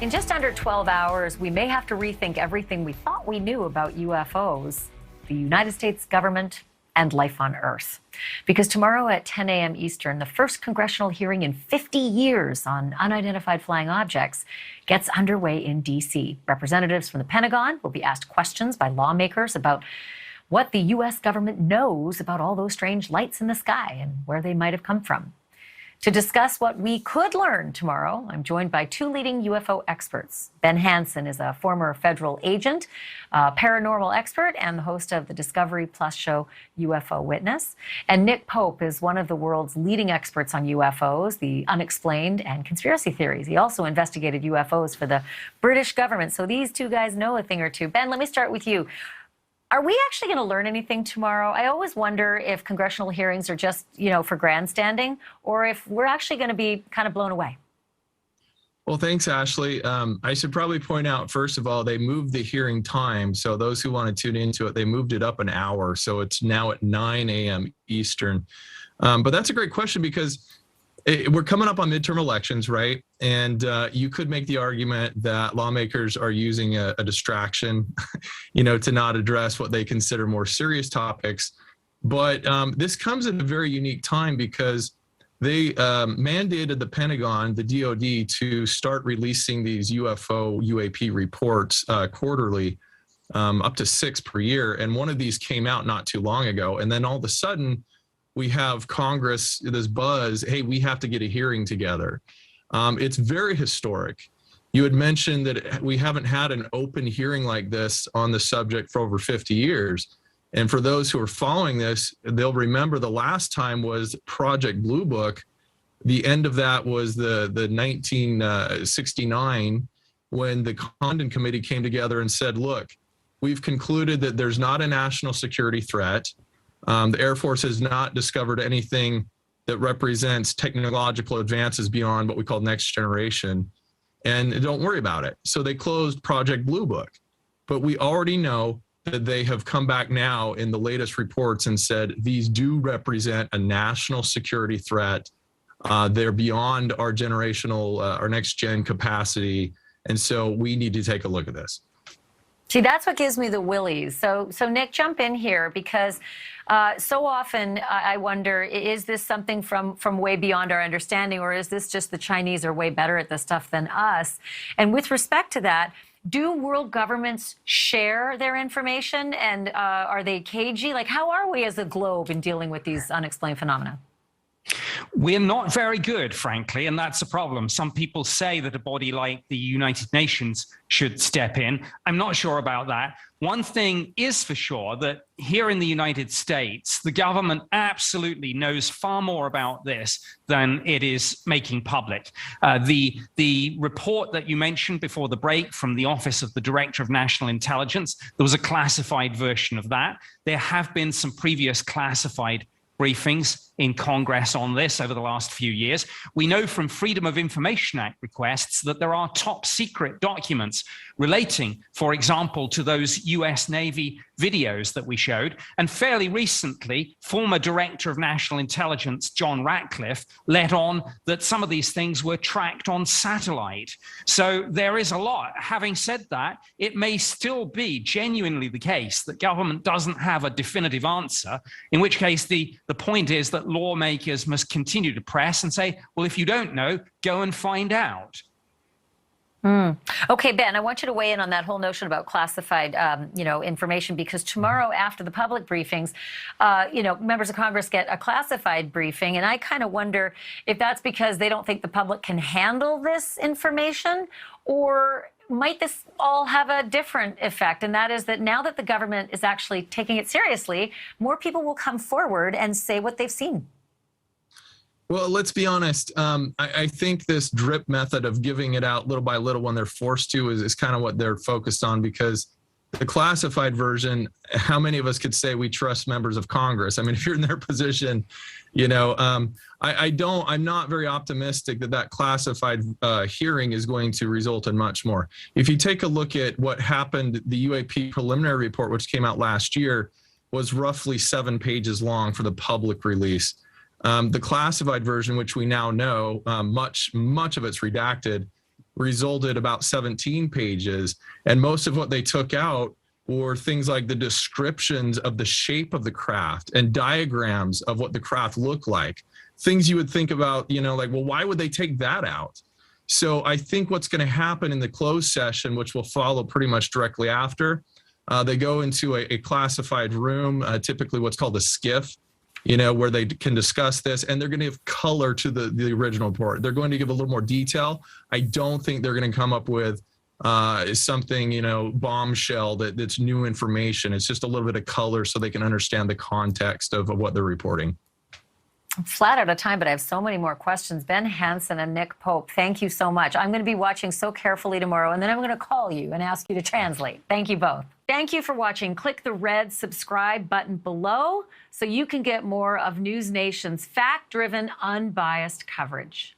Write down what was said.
In just under 12 hours, we may have to rethink everything we thought we knew about UFOs, the United States government, and life on Earth. Because tomorrow at 10 a.m. Eastern, the first congressional hearing in 50 years on unidentified flying objects gets underway in D.C. Representatives from the Pentagon will be asked questions by lawmakers about what the U.S. government knows about all those strange lights in the sky and where they might have come from. To discuss what we could learn tomorrow, I'm joined by two leading UFO experts. Ben Hansen is a former federal agent, a paranormal expert, and the host of the Discovery Plus show UFO Witness. And Nick Pope is one of the world's leading experts on UFOs, the unexplained, and conspiracy theories. He also investigated UFOs for the British government. So these two guys know a thing or two. Ben, let me start with you. Are we actually going to learn anything tomorrow? I always wonder if congressional hearings are just, for grandstanding, or if we're actually going to be kind of blown away. Well, thanks, Ashleigh. I should probably point out, first of all, they moved the hearing time. So those who want to tune into it, they moved it up an hour. So it's now at 9 a.m. Eastern. But that's a great question because we're coming up on midterm elections, right? And you could make the argument that lawmakers are using a distraction, to not address what they consider more serious topics. But this comes at a very unique time because they mandated the Pentagon, the DOD, to start releasing these UFO, UAP reports quarterly, up to 6 per year. And one of these came out not too long ago. And then all of a sudden, we have Congress, this buzz, hey, we have to get a hearing together. It's very historic. You had mentioned that we haven't had an open hearing like this on the subject for over 50 years. And for those who are following this, they'll remember the last time was Project Blue Book. The end of that was the 1969 when the Condon Committee came together and said, look, we've concluded that there's not a national security threat. The Air Force has not discovered anything that represents technological advances beyond what we call next generation, and don't worry about it. So they closed Project Blue Book, but we already know that they have come back now in the latest reports and said these do represent a national security threat. They're beyond our our next gen capacity, and so we need to take a look at this. See, that's what gives me the willies. So Nick, jump in here because so often I wonder, is this something from way beyond our understanding, or is this just the Chinese are way better at this stuff than us? And with respect to that, do world governments share their information, and are they cagey? Like, how are we as a globe in dealing with these unexplained phenomena? We're not very good, frankly, and that's a problem. Some people say that a body like the United Nations should step in. I'm not sure about that. One thing is for sure, that here in the United States, the government absolutely knows far more about this than it is making public. The report that you mentioned before the break from the Office of the Director of National Intelligence, there was a classified version of that. There have been some previous classified briefings in Congress on this over the last few years. We know from Freedom of Information Act requests that there are top secret documents relating, for example, to those US Navy videos that we showed. And fairly recently, former Director of National Intelligence, John Ratcliffe, let on that some of these things were tracked on satellite. So there is a lot. Having said that, it may still be genuinely the case that government doesn't have a definitive answer, in which case the point is that lawmakers must continue to press and say, well, if you don't know, go and find out. Okay, Ben, I want you to weigh in on that whole notion about classified, information, because tomorrow after the public briefings, members of Congress get a classified briefing. And I kind of wonder if that's because they don't think the public can handle this information, or might this all have a different effect? And that is that now that the government is actually taking it seriously, more people will come forward and say what they've seen. Well, let's be honest. I think this drip method of giving it out little by little when they're forced to is kind of what they're focused on, because the classified version, how many of us could say we trust members of Congress? I mean, if you're in their position, I'm not very optimistic that classified hearing is going to result in much more. If you take a look at what happened, the UAP preliminary report, which came out last year, was roughly 7 pages long for the public release. The classified version, which we now know, much of it's redacted, resulted about 17 pages. And most of what they took out were things like the descriptions of the shape of the craft and diagrams of what the craft looked like. Things you would think about, like, well, why would they take that out? So I think what's going to happen in the closed session, which will follow pretty much directly after, they go into a classified room, typically what's called a skiff, where they can discuss this, and they're going to give color to the original report. They're going to give a little more detail. I don't think they're going to come up with something, bombshell that's new information. It's just a little bit of color so they can understand the context of what they're reporting. I'm flat out of time, but I have so many more questions. Ben Hansen and Nick Pope, thank you so much. I'm going to be watching so carefully tomorrow, and then I'm going to call you and ask you to translate. Thank you both. Thank you for watching. Click the red subscribe button below so you can get more of NewsNation's fact-driven, unbiased coverage.